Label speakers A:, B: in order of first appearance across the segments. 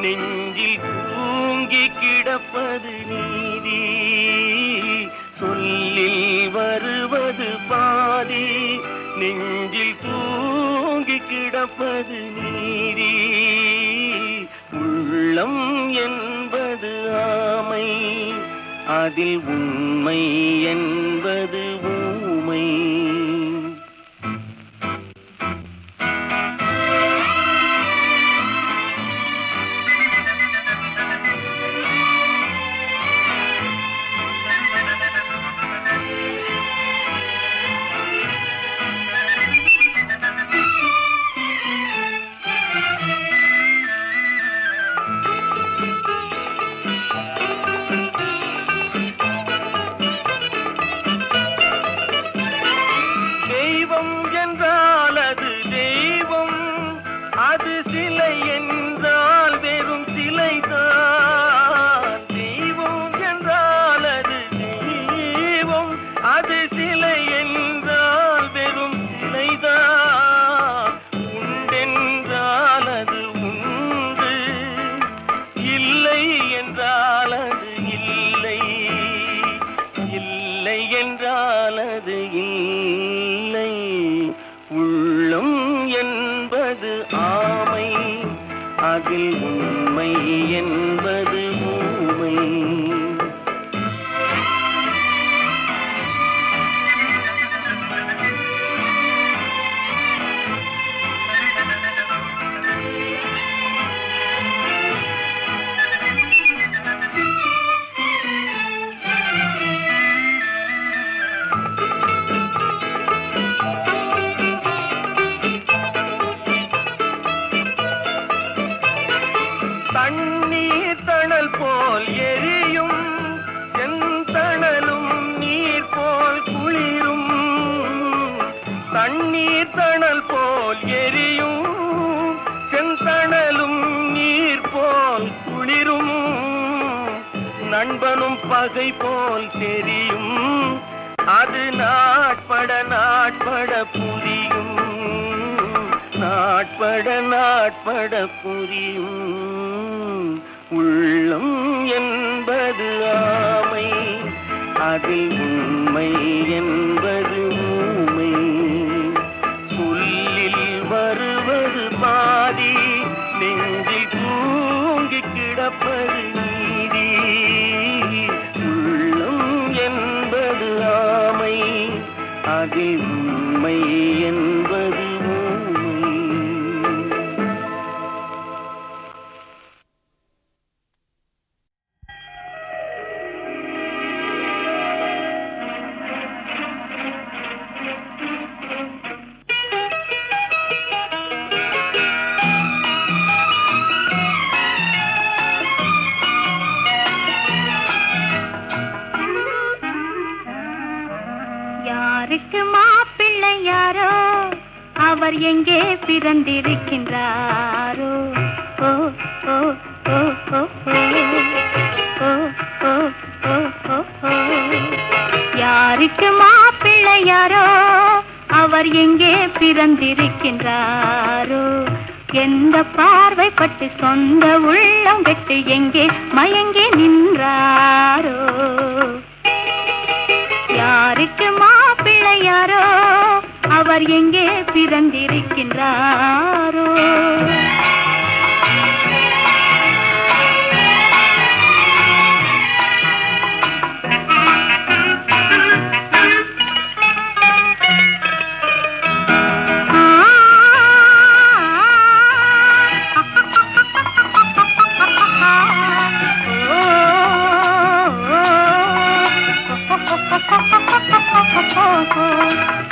A: நெஞ்சில் தூங்கி கிடப்பது நீதி, சொல்லில் வருவது பாதி. நெஞ்சில் தூங்கி கிடப்பது நீதி, உள்ளம் என்பது ஆமை, அதில் உண்மை என்பது ஊமை. அது சிலை என்றால் வெறும் சிலைதான். தெய்வம் என்றால் அது தெய்வம், அது சிலை என்றால் வெறும் சிலைதான். உண்டென்றால் அது உண்டு, இல்லை என்றால் அது இல்லை, இல்லை என்றால் அது இல்லை. உள்ளம் என்பது ஆமை, அதில் உண்மை என்பது ஊமை. தண்ணீர் தணல் போல் எரியும், செந்தணலும் நீர் போல் குளிரும். தண்ணீர் தணல் போல் எரியும், செந்தணலும் நீர் போல் குளிரும். நண்பனும் பகை போல் தெரியும், அது நாட்பட நாட்பட புரியும், நாட்பட நாட்பட புரியும். உள்ளம் என்பது ஆமை, அதில் உண்மை என்பது ஊமை. சொல்லில் வருவது பாதி, நெஞ்சில் தூங்கி கிடப்பது நீதி. உள்ளம் என்பது ஆமை, அதில் உண்மை என்பது
B: யாருக்கு மாப்பிள்ளை யாரோ, அவர் எங்கே பிறந்திருக்கின்றாரோ. ஓ ஓ ஓ ஓ ஓ ஓ ஓ ஓ. யாருக்கு மாப்பிள்ளை யாரோ, அவர் எங்கே பிறந்திருக்கின்றாரோ. எந்த பார்வைப்பட்டு சொந்த உள்ளம் கெட்டு எங்கே மயங்கி நின்றாரோ. யாருக்கு மாப்பிள்ளை யாரோ, அவர் எங்கே பிறந்திருக்கின்றாரோ.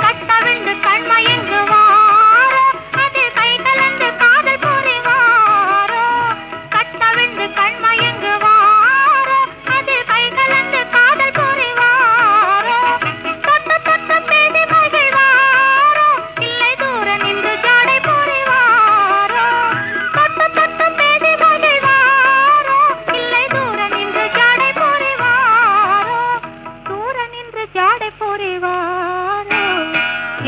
B: கட்டவிழ்ந்து கண்மயங்கு வாரோ, அது கை கலந்து காதல் புரிவாரோ. கட்டவிழ்ந்து கண்மயங்கு வாரோ, அது கை கலந்து காதல் புரிவாரோ. தொட்டு தொட்டு பேசி மகிழ்வாரோ, இல்லை தூர நின்று ஜாடை புரிவாரோ. தொட்டு தொட்டு பேசி மகிழ்வாரோ, இல்லை தூர நின்று ஜாடை புரிவாரோ. தூர நின்று ஜாடை புரிவாரோ.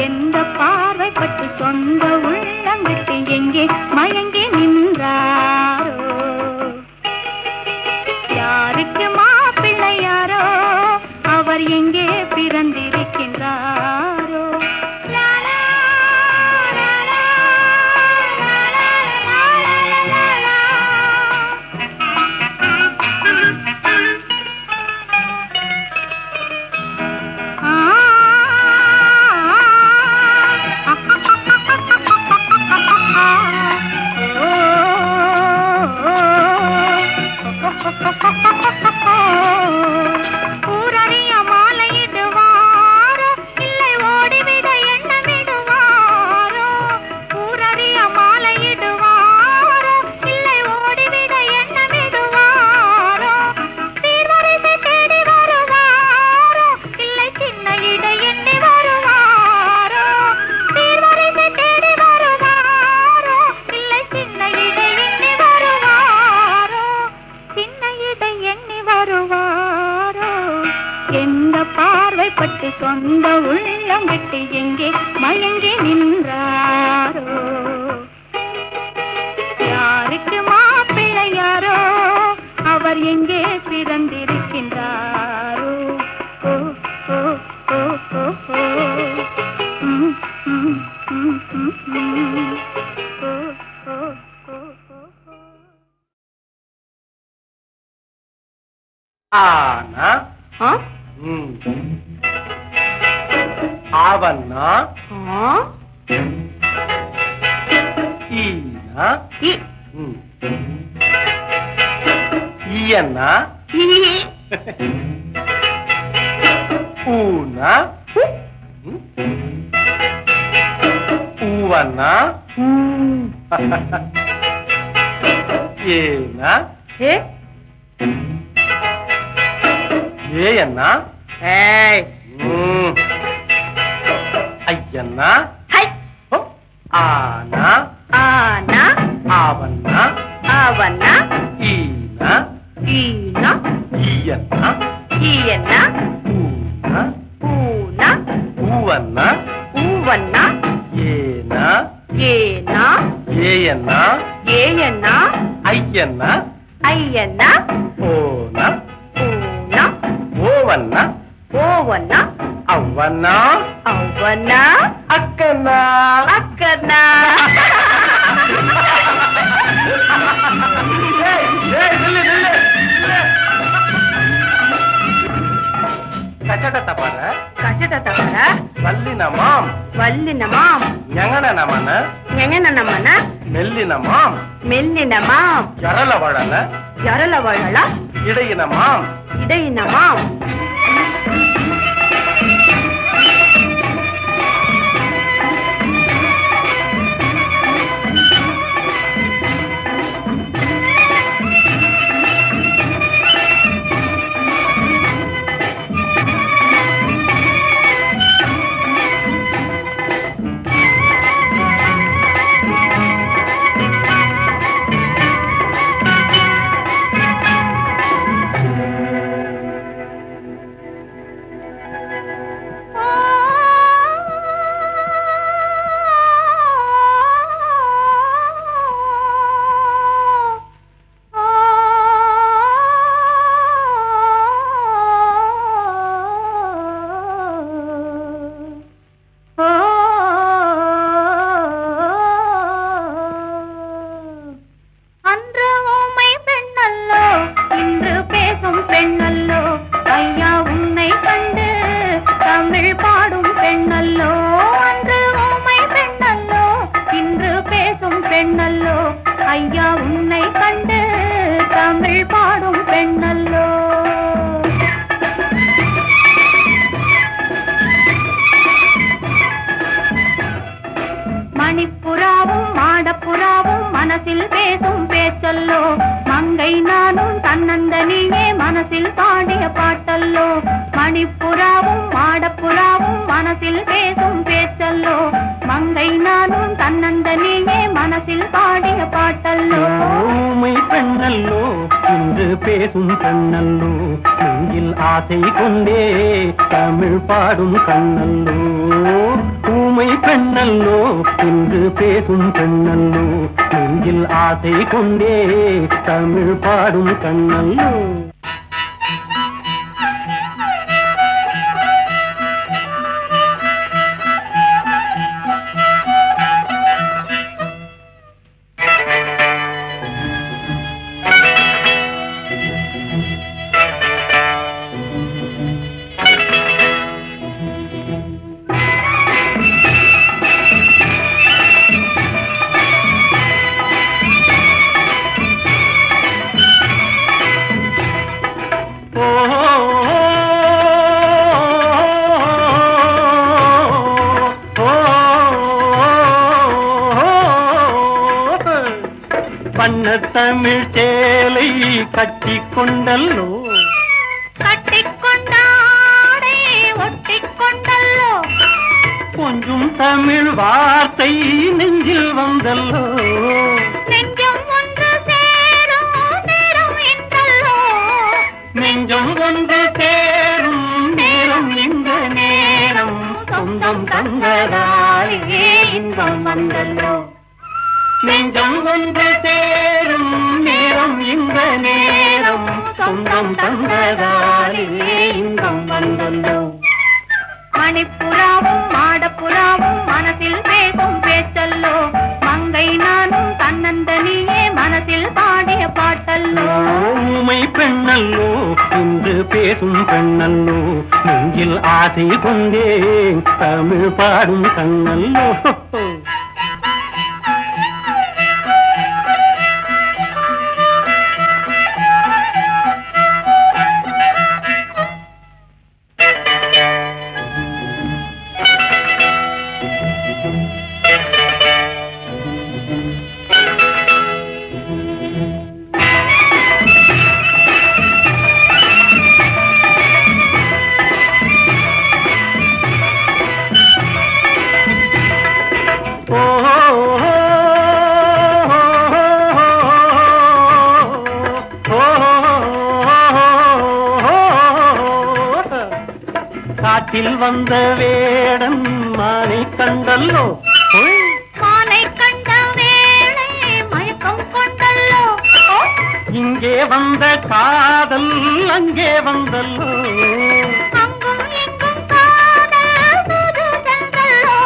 B: எந்த பார்வைப்பட்டு சொந்த உள்ளம் விட்டு எங்கே மயங்கி நின்றாரோ. மனம் விட்டு எங்கே மயங்கி நின்றாரோ? யாருக்கு மாப்பிள்ளை யாரோ? அவர் எங்கே பிறந்திருக்கின்றாரோ? ஓ ஓ ஓ ஓ ஓ
A: ஆனா ஆவன்னா ஈனா ஈயன்னா ஊனா ஊவன்னா ஏனா ஏயன்னா ஐயன்னா ஆனா
B: ஆனா
A: ஆவன்னா
B: ஆவன்னா
A: ஈனா
B: ஈனா
A: ஈயன்னா
B: ஈயன்னா
A: ஊனா
B: ஊனா
A: ஊவன்னா
B: ஊவன்னா
A: ஏனா
B: ஏனா
A: ஏயன்னா
B: ஏயன்னா
A: ஐயன்னா
B: ஐயன்னா
A: ஓனா
B: ஊனா
A: ஓவன்னா
B: ஓவன்னா
A: அவ்வன்னா
B: ಅವ್ವನ್ನ
A: ಅಕ್ಕನ್ನ
B: ಅಕ್ಕನ್ನ
A: ಕಚಟ ತಪರ
B: ಕಚಟ ತಪರ
A: ವಲ್ಲಿನ ಮಾಂ
B: ವಲ್ಲಿನ ಮಾಂ
A: ஞங்கன நமன
B: ஞங்கன நமನ
A: மெல்லின மாம்
B: மெல்லின மாம்
A: ஜரலவளல
B: ஜரலவளல
A: இடையின மாம்
B: இடையின மாம் மணிப்புறாவும் மாடப்புறாவும் மனசில் பேசும் பேச்சல்லோ மங்கை நானும் தன்னந்தனியே மனசில் பாடிய பாட்டல்லோ மணிப்புறாவும் மாடப்புறாவும் மனசில் பேசும் பேச்சல்லோ மங்கை நானும் தன்னந்தனியே மனசில் பாடிய பாட்டல்லோ
A: ஊமை பெண்ணல்லோ இன்று பேசும் பெண்ணல்லோ நெஞ்சில் ஆசை கொண்டே தமிழ் பாடும் கண்ணல்லோ ஊமை பெண்ணல்லோ இன்று பேசும் பெண்ணல்லோ நெஞ்சில் ஆசை கொண்டே தமிழ் பாடும் கண்ணல்லோ தமிழ் சேலை கட்டிக்கொண்டல்லோ
B: கட்டிக்கொண்டாடே ஒட்டிக்கொண்டல்லோ
A: கொஞ்சம் தமிழ் வார்த்தை நெஞ்சில் வந்தல்லோ
B: நெஞ்சம் ஒன்று சேரும் நேரம் என்றல்லோ
A: நெஞ்சம் ஒன்று சேரும் நேரம் இந்த நேரம் சொந்த துன்பம் தந்ததாலே இன்பம் வந்தல்லோ. நெஞ்சம் ஒன்று சேரும் நேரம் இந்த நேரம் சொந்தம் தந்ததாலே இன்பம் வந்தல்லோ.
B: மணிப்புறாவும் மாடப்புறாவும் மனசில் பேசும் பேச்சல்லோ. மங்கை நானும் தன்னந்தனியே மனசில் பாடிய பாட்டல்லோ.
A: ஊமை பெண்ணல்லோ இன்று பேசும் பெண்ணல்லோ. நெஞ்சில் ஆசை கொண்டே தமிழ் பாடும் கண்ணல்லோ. காட்டில் வந்த வேடன் மானை கண்டல்லோ.
B: மானை கண்ட வேளை மயக்கம் கொண்டல்லோ.
A: இங்கே வந்த காதல் அங்கே வந்தல்லோ.
B: அங்கும் இங்கும் காதல் தூது சென்றல்லோ.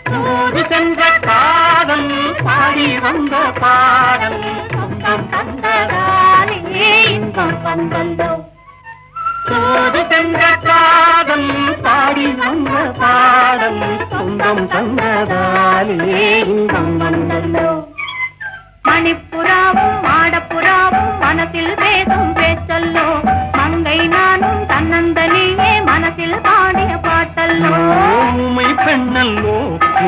A: தூது சென்ற காதல் பாடி வந்த பாடல் சொந்தம்
B: தந்ததாலே இன்பம் வந்தல்லோ.
A: தூது சென்ற காதல் பாடி வந்த பாடல் சொந்தம் தந்ததாலே இன்பம் வந்தல்லோ.
B: மணிப்புறாவும் மாடப்புறாவும் மனசில் பேசும் பேச்சல்லோ. மங்கை நானும் தன்னந்தனியே மனசில் பாடிய பாட்டல்லோ.
A: ஊமை பெண்ணல்லோ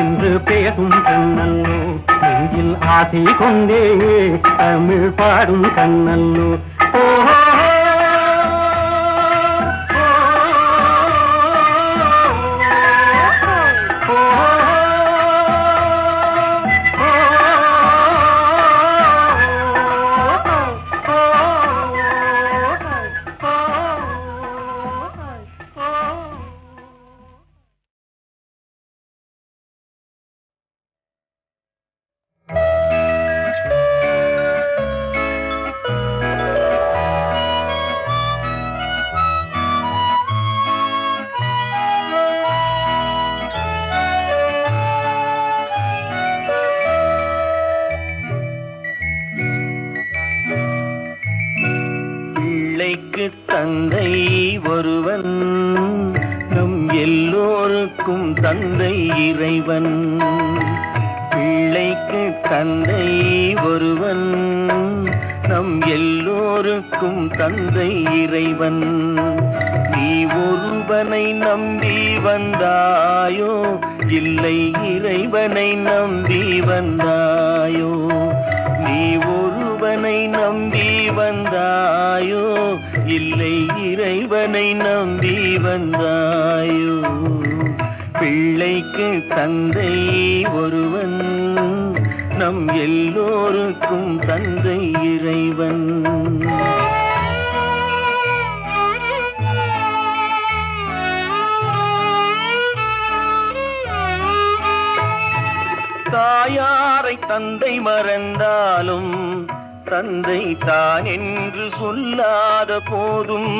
A: இன்று பேசும் பெண்ணல்லோ. நெஞ்சில் ஆசை கொண்டே தமிழ் பாடும் கண்ணல்லோ. ஓஹோ தந்தை ஒருவன் நம் எல்லோருக்கும் தந்தை இறைவன். பிள்ளைக்கு தந்தை ஒருவன் நம் எல்லோருக்கும் தந்தை இறைவன். நீ ஒருவனை நம்பி வந்தாயோ இல்லை இறைவனை நம்பி வந்தாயோ? நீ ஒருவனை நம்பி வந்தாயோ இல்லை இறைவனை நம்பி வந்தாயோ? பிள்ளைக்கு தந்தை ஒருவன் நம் எல்லோருக்கும் தந்தை இறைவன். தாயாரை தந்தை மறந்தாலும் தந்தை தான் என்று சொல்லாத போதும்,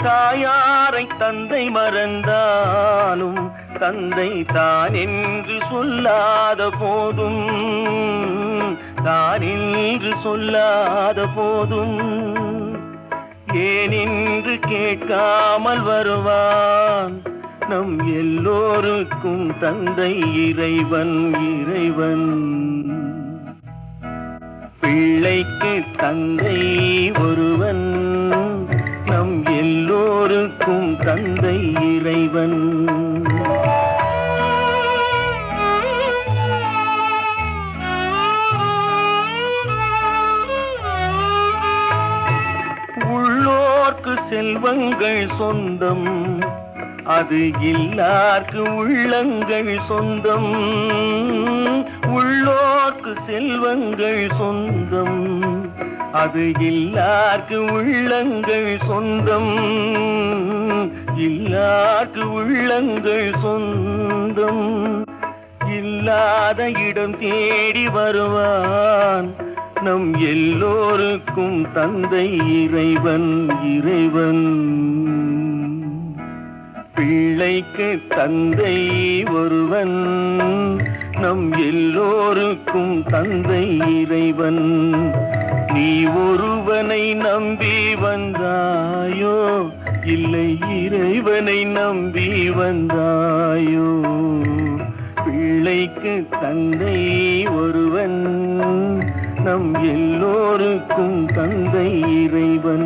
A: தாயாரை தந்தை மறந்தாலும் தந்தை தான் என்று சொல்லாத போதும், தான் என்று சொல்லாத போதும் ஏனென்று கேட்காமல் வருவான் நம் எல்லோருக்கும் தந்தை இறைவன். இறைவன் பிள்ளைக்கு தந்தை ஒருவன் நம் எல்லோருக்கும் தந்தை இறைவன். உள்ளோர்க்கு செல்வங்கள் சொந்தம், அது இல்லார்க்கு உள்ளங்கள் சொந்தம். உள்ளோர்க்கு செல்வங்கள் சொந்தம், அது இல்லார்க்கு உள்ளங்கள் சொந்தம். இல்லார்க்கு உள்ளங்கள் சொந்தம். இல்லாத இடம் தேடி வருவான் நம் எல்லோருக்கும் தந்தை இறைவன். இறைவன் பிள்ளைக்கு தந்தை ஒருவன், நம் எல்லோருக்கும் தந்தை இறைவன். நீ ஒருவனை நம்பி வந்தாயோ, இல்லை இறைவனை நம்பி வந்தாயோ? பிள்ளைக்கு தந்தை ஒருவன், நம் எல்லோருக்கும் தந்தை இறைவன்.